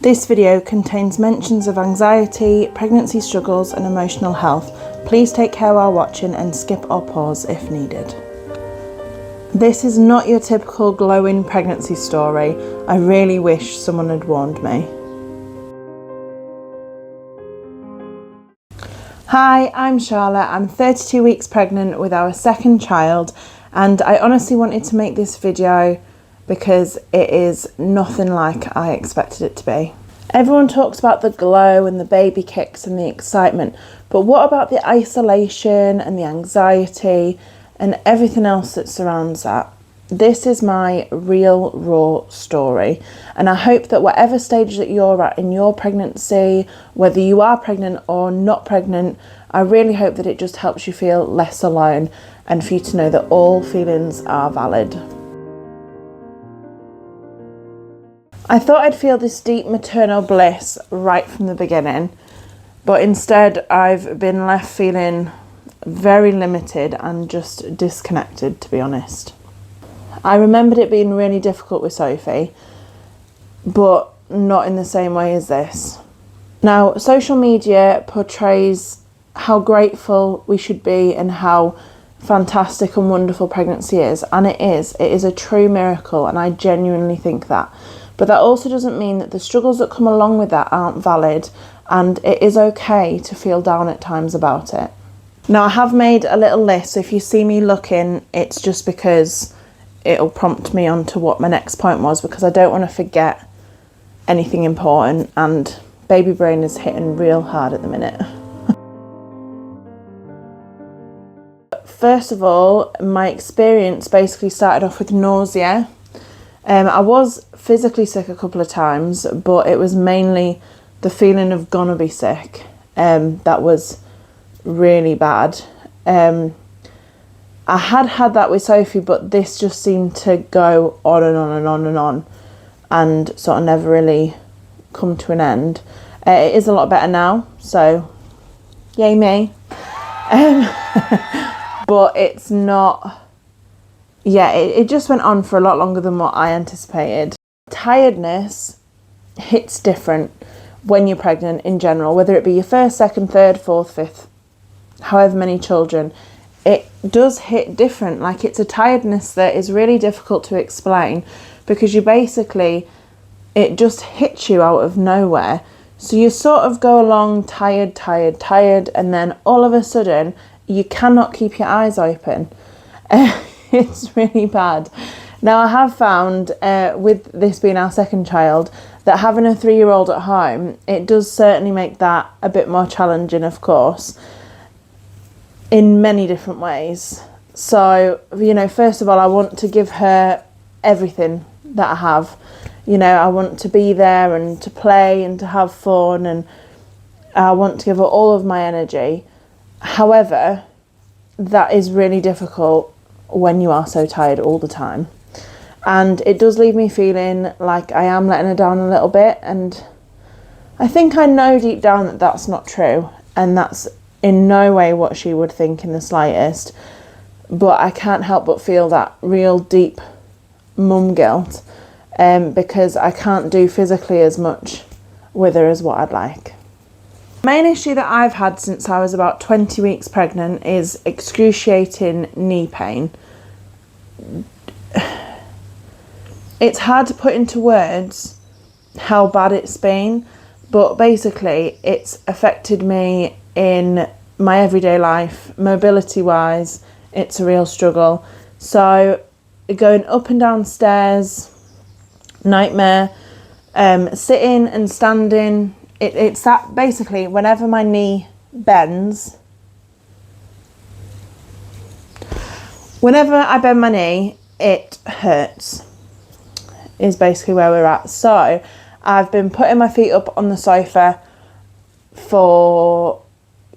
This video contains mentions of anxiety, pregnancy struggles and emotional health. Please take care while watching and skip or pause if needed. This is not your typical glowing pregnancy story. I really wish someone had warned me. Hi, I'm Charlotte. I'm 32 weeks pregnant with our second child, and I honestly wanted to make this video because it is nothing like I expected it to be. Everyone talks about the glow and the baby kicks and the excitement, but what about the isolation and the anxiety and everything else that surrounds that? This is my real raw story, and I hope that whatever stage that you're at in your pregnancy, whether you are pregnant or not pregnant, I really hope that it just helps you feel less alone and for you to know that all feelings are valid. I thought I'd feel this deep maternal bliss right from the beginning, but instead I've been left feeling very limited and just disconnected, to be honest. I remembered it being really difficult with Sophie, but not in the same way as this. Now, social media portrays how grateful we should be and how fantastic and wonderful pregnancy is, and it is. It is a true miracle, and I genuinely think that. But that also doesn't mean that the struggles that come along with that aren't valid, and it is okay to feel down at times about it. Now, I have made a little list, so if you see me looking, it's just because it'll prompt me on to what my next point was, because I don't want to forget anything important, and baby brain is hitting real hard at the minute. First of all, my experience basically started off with nausea. I was physically sick a couple of times, but it was mainly the feeling of gonna be sick. That was really bad. I had that with Sophie, but this just seemed to go on and on and on and on, and sort of never really come to an end. It is a lot better now, so yay me. But it's not, it just went on for a lot longer than what I anticipated. Tiredness hits different when you're pregnant in general, whether it be your first, second, third, fourth, fifth, however many children. It does hit different. Like, it's a tiredness that is really difficult to explain, because it just hits you out of nowhere. So you sort of go along tired, and then all of a sudden you cannot keep your eyes open. It's really bad. Now, I have found, with this being our second child, that having a 3-year-old at home, it does certainly make that a bit more challenging, of course, in many different ways. So, first of all, I want to give her everything that I have. I want to be there and to play and to have fun, and I want to give her all of my energy. However, that is really difficult when you are so tired all the time. And it does leave me feeling like I am letting her down a little bit, and I think I know deep down that that's not true, and that's in no way what she would think in the slightest. But I can't help but feel that real deep mum guilt, because I can't do physically as much with her as what I'd like. The main issue that I've had since I was about 20 weeks pregnant is excruciating knee pain. It's hard to put into words how bad it's been, but basically it's affected me in my everyday life. Mobility wise, it's a real struggle. So going up and down stairs, nightmare. Sitting and standing, it's that basically whenever my knee bends, whenever I bend my knee, it hurts, is basically where we're at. So I've been putting my feet up on the sofa for,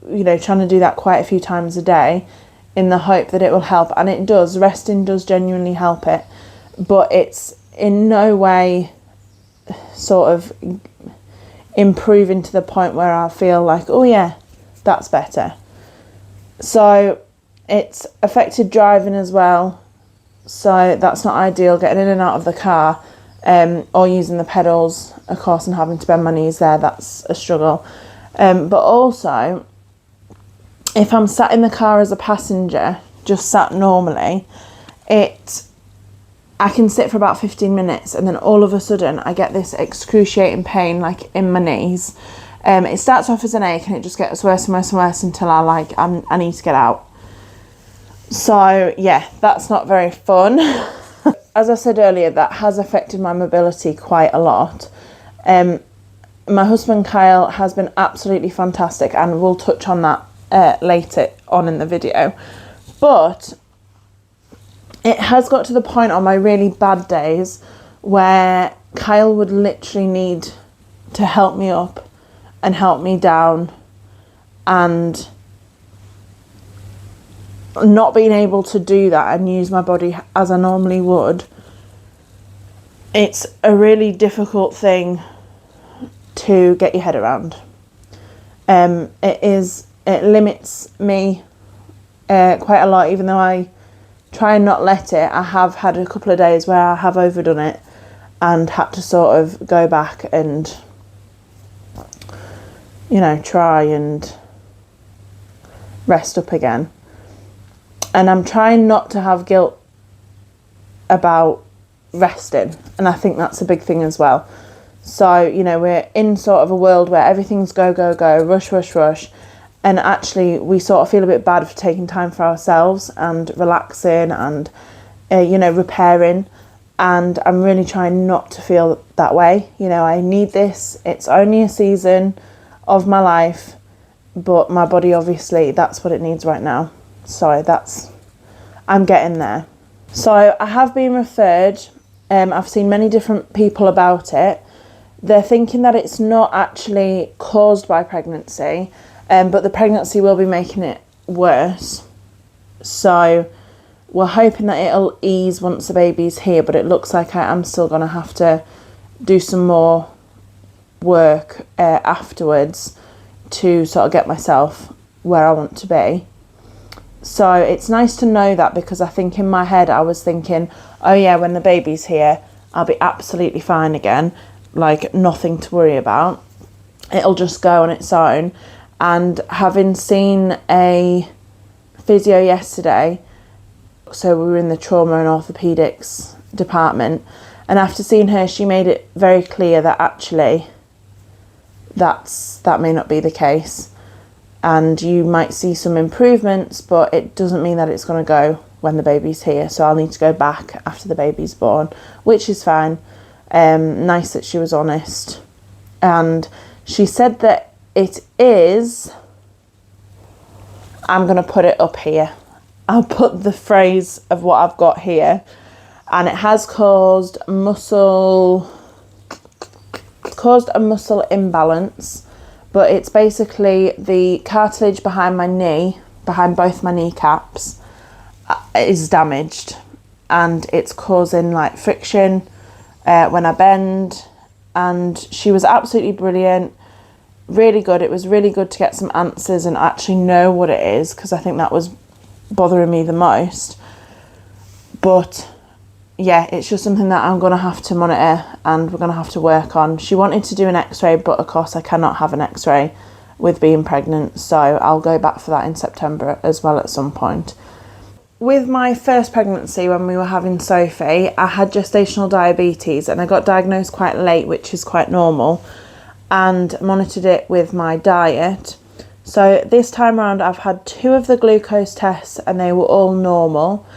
trying to do that quite a few times a day in the hope that it will help. And it does. Resting does genuinely help it. But it's in no way sort of improving to the point where I feel like, oh yeah, that's better. So it's affected driving as well. So that's not ideal, getting in and out of the car. or using the pedals, of course, and having to bend my knees there, that's a struggle. But also, if I'm sat in the car as a passenger, just sat normally, I can sit for about 15 minutes and then all of a sudden I get this excruciating pain like in my knees. It starts off as an ache and it just gets worse and worse and worse until I need to get out. So yeah, that's not very fun. As I said earlier, that has affected my mobility quite a lot. My husband Kyle has been absolutely fantastic, and we'll touch on that later on in the video. But it has got to the point on my really bad days where Kyle would literally need to help me up and help me down, and not being able to do that and use my body as I normally would, it's a really difficult thing to get your head around. It limits me quite a lot, even though I try and not let it. I have had a couple of days where I have overdone it and had to sort of go back and, try and rest up again. And I'm trying not to have guilt about resting, and I think that's a big thing as well. So, we're in sort of a world where everything's go, go, go, rush, rush, rush. And actually, we sort of feel a bit bad for taking time for ourselves and relaxing and, repairing. And I'm really trying not to feel that way. I need this. It's only a season of my life, but my body, obviously, that's what it needs right now. So I'm getting there. So I have been referred. I've seen many different people about it. They're thinking that it's not actually caused by pregnancy, but the pregnancy will be making it worse. So we're hoping that it'll ease once the baby's here, but it looks like I am still going to have to do some more work afterwards to sort of get myself where I want to be. So it's nice to know that, because I think in my head I was thinking, oh yeah, when the baby's here, I'll be absolutely fine again, like nothing to worry about. It'll just go on its own. And having seen a physio yesterday, so we were in the trauma and orthopedics department, and after seeing her, she made it very clear that actually that may not be the case. And you might see some improvements, but it doesn't mean that it's going to go when the baby's here. So I'll need to go back after the baby's born, which is fine. Nice that she was honest. And she said that it is, I'm going to put it up here. I'll put the phrase of what I've got here. And it has caused a muscle imbalance. But it's basically the cartilage behind my knee, behind both my kneecaps, is damaged, and it's causing like friction when I bend. And she was absolutely brilliant, really good. It was really good to get some answers and actually know what it is, because I think that was bothering me the most. But yeah, it's just something that I'm going to have to monitor and we're going to have to work on. She wanted to do an x-ray, but of course I cannot have an x-ray with being pregnant, so I'll go back for that in September as well at some point. With my first pregnancy, when we were having Sophie, I had gestational diabetes, and I got diagnosed quite late, which is quite normal, and monitored it with my diet. So this time around I've had 2 of the glucose tests and they were all normal.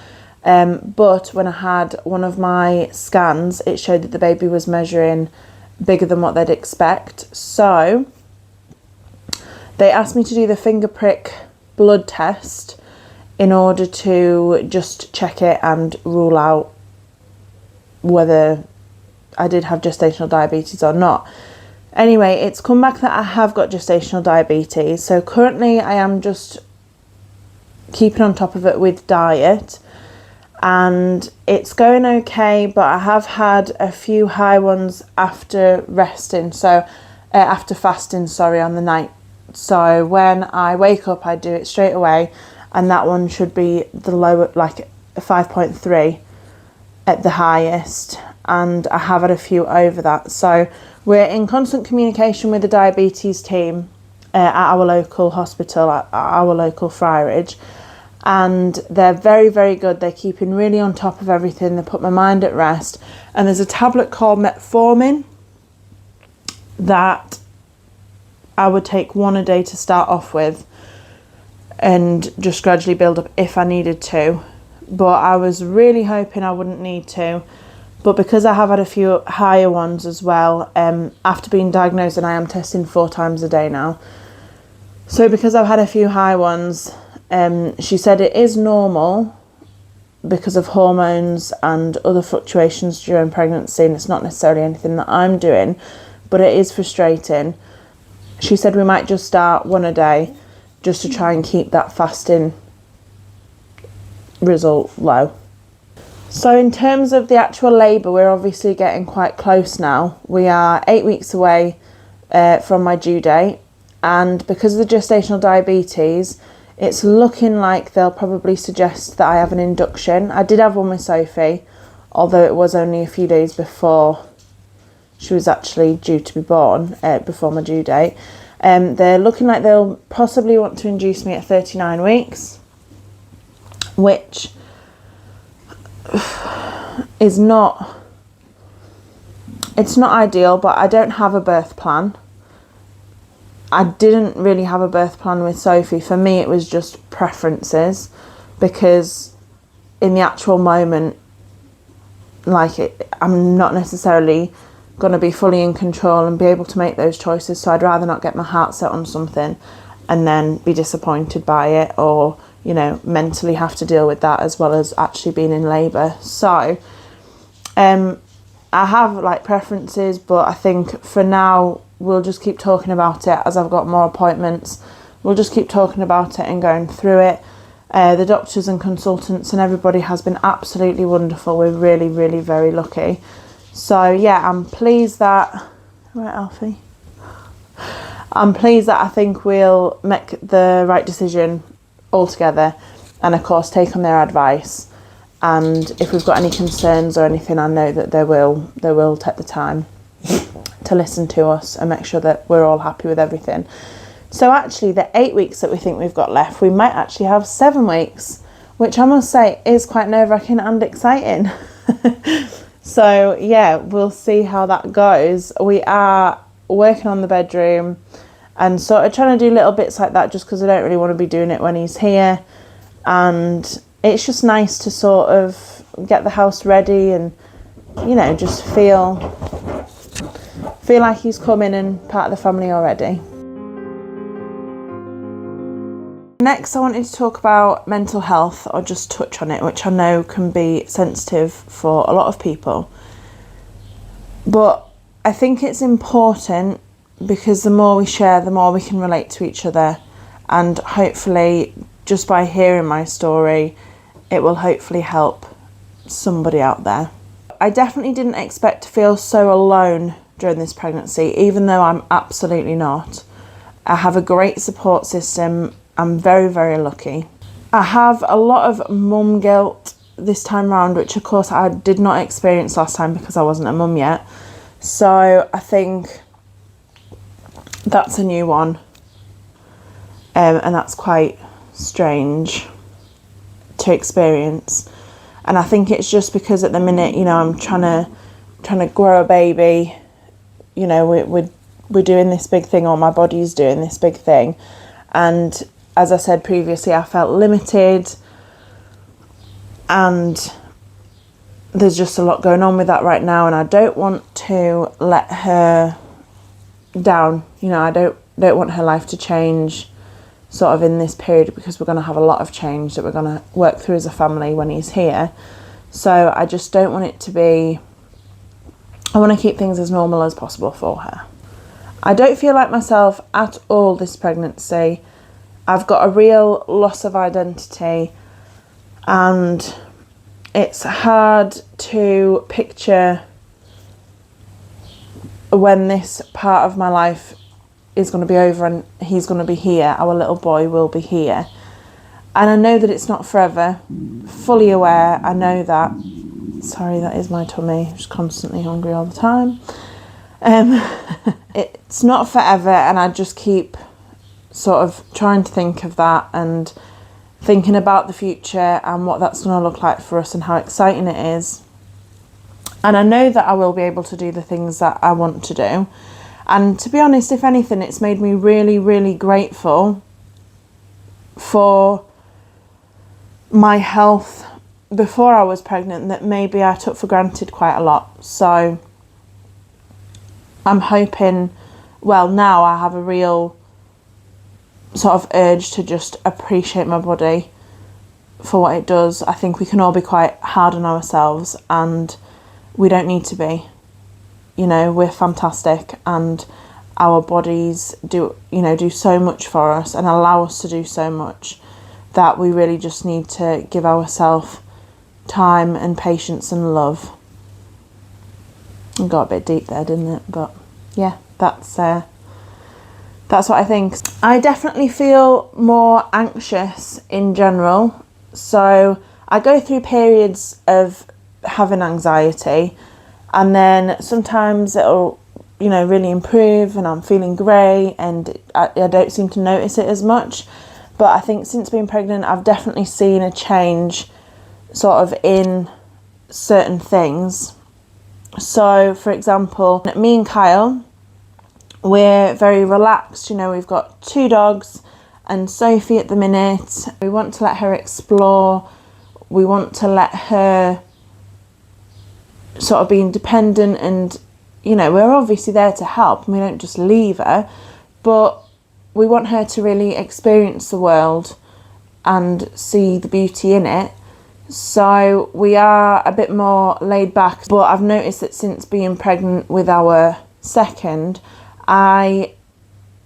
But when I had one of my scans, it showed that the baby was measuring bigger than what they'd expect. So they asked me to do the finger prick blood test in order to just check it and rule out whether I did have gestational diabetes or not. Anyway, it's come back that I have got gestational diabetes. So currently I am just keeping on top of it with diet. And it's going okay, but I have had a few high ones after resting, after fasting, on the night. So when I wake up, I do it straight away, and that one should be the lower, like 5.3 at the highest. and I have had a few over that. So we're in constant communication with the diabetes team at our local hospital, at our local Friarage, and they're very, very good. They're keeping really on top of everything. They put my mind at rest. And there's a tablet called metformin that I would take one a day to start off with and just gradually build up if I needed to. But I was really hoping I wouldn't need to. But because I have had a few higher ones as well, after being diagnosed, and I am testing 4 times a day now. So because I've had a few high ones, she said it is normal because of hormones and other fluctuations during pregnancy, and it's not necessarily anything that I'm doing, but it is frustrating. She said we might just start one a day just to try and keep that fasting result low. So in terms of the actual labour, we're obviously getting quite close now. We are 8 weeks away from my due date, and because of the gestational diabetes, it's looking like they'll probably suggest that I have an induction. I did have one with Sophie, although it was only a few days before she was actually due to be born, before my due date. They're looking like they'll possibly want to induce me at 39 weeks, which is not, it's not ideal, but I don't have a birth plan. I didn't really have a birth plan with Sophie. For me, it was just preferences, because in the actual moment, I'm not necessarily going to be fully in control and be able to make those choices. So I'd rather not get my heart set on something and then be disappointed by it, or, you know, mentally have to deal with that as well as actually being in labour. So I have preferences, but I think for now we'll just keep talking about it as I've got more appointments. We'll just keep talking about it and going through it. The doctors and consultants and everybody has been absolutely wonderful. We're really, really very lucky. So yeah, I'm pleased that... Right, Alfie? I'm pleased that I think we'll make the right decision all together, and of course take on their advice. And if we've got any concerns or anything, I know that they will take the time to listen to us and make sure that we're all happy with everything. So actually the 8 weeks that we think we've got left, we might actually have 7 weeks, which I must say is quite nerve-wracking and exciting. So yeah, we'll see how that goes. We are working on the bedroom and sort of trying to do little bits like that, just because I don't really want to be doing it when he's here. And it's just nice to sort of get the house ready and, you know, just feel like he's come in and part of the family already. Next, I wanted to talk about mental health, or just touch on it, which I know can be sensitive for a lot of people. But I think it's important because the more we share, the more we can relate to each other. And hopefully, just by hearing my story, it will hopefully help somebody out there. I definitely didn't expect to feel so alone during this pregnancy, even though I'm absolutely not. I have a great support system. I'm very, very lucky. I have a lot of mum guilt this time round, which of course I did not experience last time because I wasn't a mum yet. So I think that's a new one. And that's quite strange to experience. And I think it's just because at the minute, you know, I'm trying to grow a baby. You know, we're doing this big thing, or my body's doing this big thing. And as I said previously, I felt limited, and there's just a lot going on with that right now, and I don't want to let her down. You know, I don't want her life to change sort of in this period, because we're going to have a lot of change that we're going to work through as a family when he's here. So I just don't want it to be... I want to keep things as normal as possible for her. I don't feel like myself at all this pregnancy. I've got a real loss of identity, and it's hard to picture when this part of my life is going to be over and he's going to be here. Our little boy will be here. And I know that it's not forever. Fully aware, I know that. Sorry, that is my tummy. I'm just constantly hungry all the time. It's not forever, and I just keep sort of trying to think of that and thinking about the future and what that's going to look like for us and how exciting it is. And I know that I will be able to do the things that I want to do. And to be honest, if anything, it's made me really, really grateful for my health before I was pregnant that maybe I took for granted quite a lot. So I'm hoping, well, now I have a real sort of urge to just appreciate my body for what it does. I think we can all be quite hard on ourselves, and we don't need to be. You know, we're fantastic, and our bodies do so much for us and allow us to do so much that we really just need to give ourselves time and patience and love. It got a bit deep there, didn't it? But yeah, that's what I think. I definitely feel more anxious in general. So I go through periods of having anxiety, and then sometimes it'll, really improve and I'm feeling great and I don't seem to notice it as much. But I think since being pregnant, I've definitely seen a change sort of in certain things. So, for example, me and Kyle, we're very relaxed. We've got 2 dogs and Sophie at the minute. We want to let her explore. We want to let her sort of be independent, and, we're obviously there to help and we don't just leave her, but we want her to really experience the world and see the beauty in it. So we are a bit more laid back, but I've noticed that since being pregnant with our second, I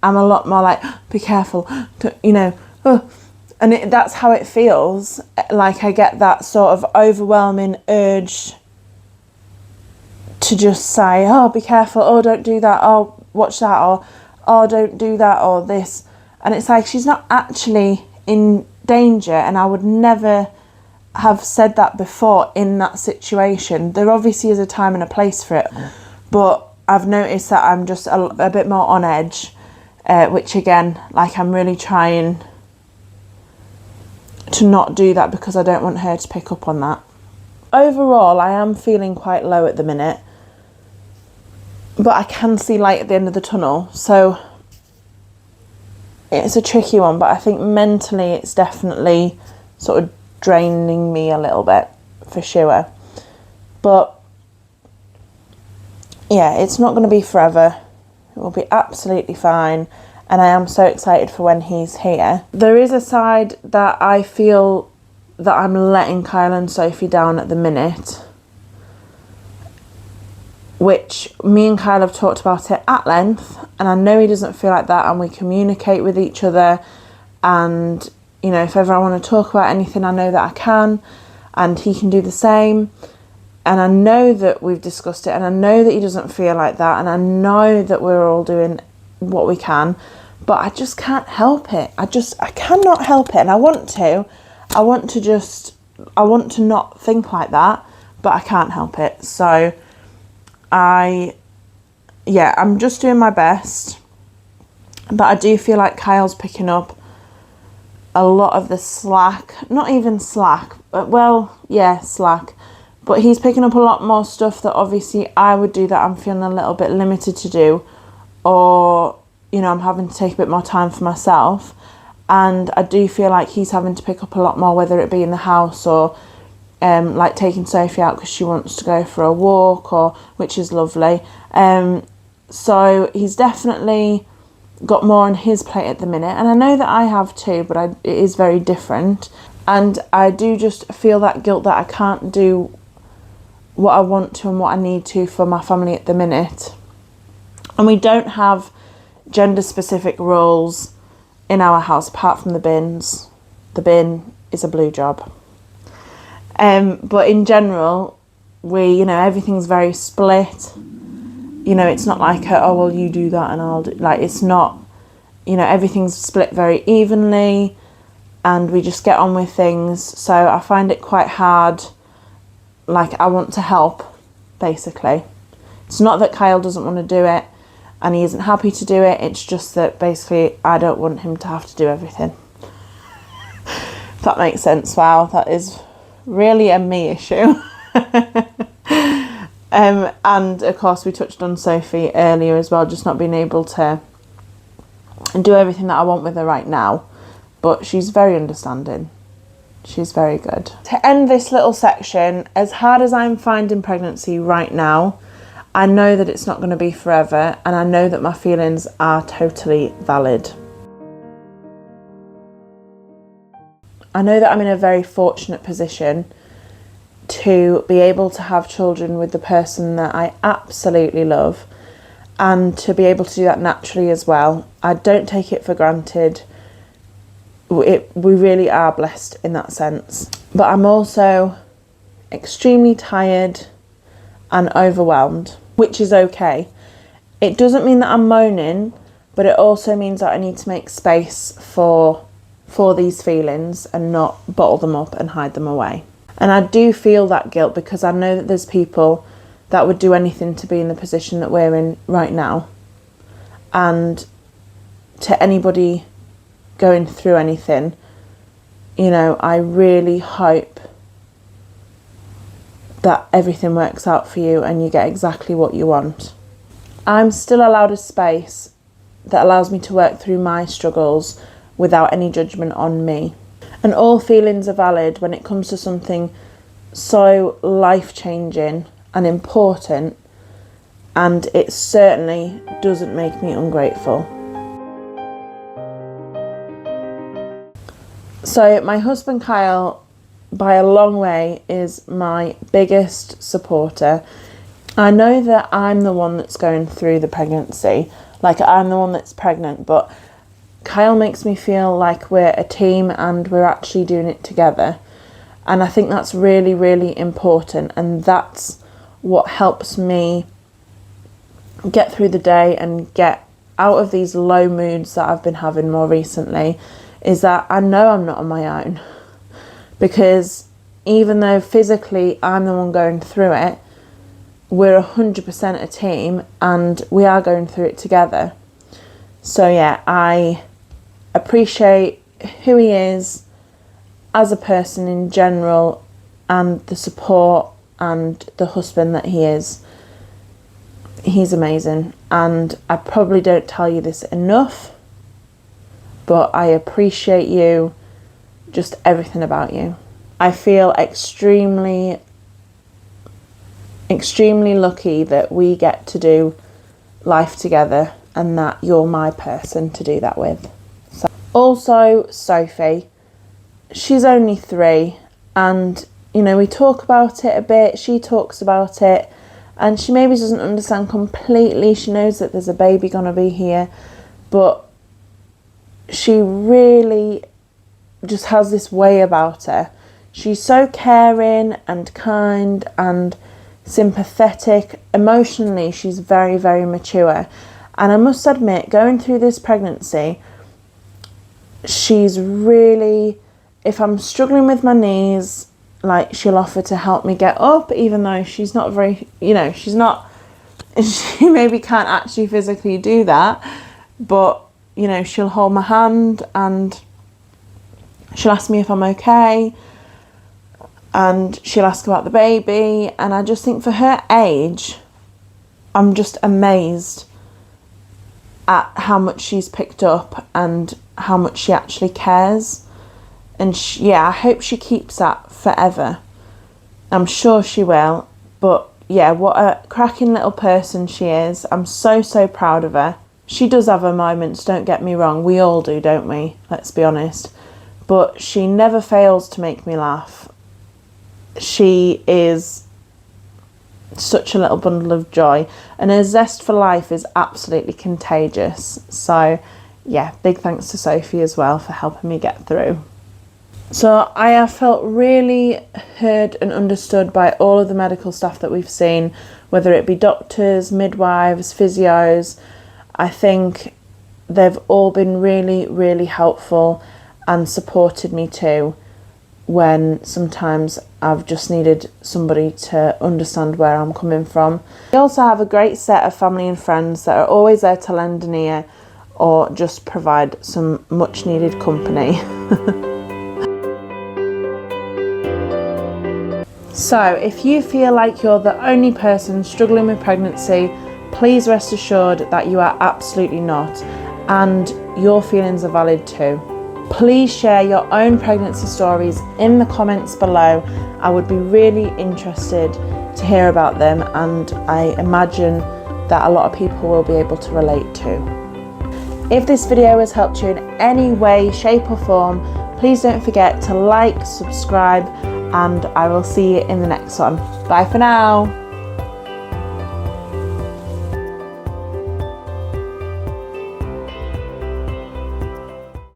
am a lot more like, be careful, and that's how it feels. Like I get that sort of overwhelming urge to just say, oh, be careful, oh, don't do that, oh, watch that, or oh, don't do that, or this. And it's like, she's not actually in danger, and I would never have said that before in that situation. There obviously is a time and a place for it, but I've noticed that I'm just a bit more on edge, which again, like, I'm really trying to not do that because I don't want her to pick up on that. Overall, I am feeling quite low at the minute, but I can see light at the end of the tunnel. So it's a tricky one, but I think mentally it's definitely sort of draining me a little bit, for sure. But yeah, it's not going to be forever. It will be absolutely fine, and I am so excited for when he's here. There is a side that I feel that I'm letting Kyle and Sophie down at the minute, which me and Kyle have talked about it at length, and I know he doesn't feel like that, and we communicate with each other, and if ever I want to talk about anything, I know that I can, and he can do the same. And I know that we've discussed it, and I know that he doesn't feel like that, and I know that we're all doing what we can, but I just can't help it. I cannot help it, and I want to not think like that, but I can't help it. So I'm just doing my best, but I do feel like Kyle's picking up a lot of the slack. Not even slack, but slack. But he's picking up a lot more stuff that obviously I would do that I'm feeling a little bit limited to do, or, I'm having to take a bit more time for myself. And I do feel like he's having to pick up a lot more, whether it be in the house or like taking Sophie out because she wants to go for a walk, which is lovely. So he's definitely got more on his plate at the minute, and I know that I have too, but it is very different. And I do just feel that guilt that I can't do what I want to and what I need to for my family at the minute. And we don't have gender specific roles in our house apart from the bins. The bin is a blue job. But in general, we, everything's very split. It's not like, you do that and I'll do, like, it's not, everything's split very evenly, and we just get on with things. So I find it quite hard like, I want to help, basically. It's not that Kyle doesn't want to do it and he isn't happy to do it. It's just that basically I don't want him to have to do everything. If that makes sense. Wow, that is really a me issue. And of course we touched on Sophie earlier as well, just not being able to do everything that I want with her right now. But she's very understanding. She's very good. To end this little section, as hard as I'm finding pregnancy right now, I know that it's not going to be forever, and I know that my feelings are totally valid. I know that I'm in a very fortunate position to be able to have children with the person that I absolutely love, and to be able to do that naturally as well. I don't take it for granted. We really are blessed in that sense. But I'm also extremely tired and overwhelmed, which is okay. It doesn't mean that I'm moaning, but it also means that I need to make space for these feelings and not bottle them up and hide them away. And I do feel that guilt because I know that there's people that would do anything to be in the position that we're in right now. And to anybody going through anything, you know, I really hope that everything works out for you and you get exactly what you want. I'm still allowed a space that allows me to work through my struggles without any judgment on me. And all feelings are valid when it comes to something so life-changing and important, and it certainly doesn't make me ungrateful. So my husband Kyle, by a long way, is my biggest supporter. I know that I'm the one that's going through the pregnancy, like I'm the one that's pregnant, but Kyle makes me feel like we're a team and we're actually doing it together. And I think that's really, really important, and that's what helps me get through the day and get out of these low moods that I've been having more recently, is that I know I'm not on my own. Because even though physically I'm the one going through it, we're 100% a team and we are going through it together. So yeah, I appreciate who he is as a person in general, and the support and the husband that he is. He's amazing, and I probably don't tell you this enough, but I appreciate you, just everything about you. I feel extremely lucky that we get to do life together and that you're my person to do that with. So, also, Sophie, she's only 3, and you know, we talk about it a bit, she talks about it, and she maybe doesn't understand completely. She knows that there's a baby gonna be here, but she really just has this way about her. She's so caring and kind and sympathetic. Emotionally, she's very, very mature. And I must admit, going through this pregnancy, she's really, if I'm struggling with my knees, like, she'll offer to help me get up, even though she's not very, you know, she maybe can't actually physically do that, but, you know, she'll hold my hand and she'll ask me if I'm okay, and she'll ask about the baby. And I just think for her age, I'm just amazed at how much she's picked up and how much she actually cares. And yeah, I hope she keeps that forever. I'm sure she will. But yeah, what a cracking little person she is. I'm so, so proud of her. She does have her moments, don't get me wrong. We all do, don't we? Let's be honest. But she never fails to make me laugh. She is such a little bundle of joy, and her zest for life is absolutely contagious. So yeah, big thanks to Sophie as well for helping me get through. So I have felt really heard and understood by all of the medical staff that we've seen, whether it be doctors, midwives, physios. I think they've all been really, really helpful and supported me too when sometimes I've just needed somebody to understand where I'm coming from. I also have a great set of family and friends that are always there to lend an ear or just provide some much needed company. So if you feel like you're the only person struggling with pregnancy, please rest assured that you are absolutely not, and your feelings are valid too. Please share your own pregnancy stories in the comments below. I would be really interested to hear about them, and I imagine that a lot of people will be able to relate too. If this video has helped you in any way, shape or form, please don't forget to like, subscribe, and I will see you in the next one. Bye for now.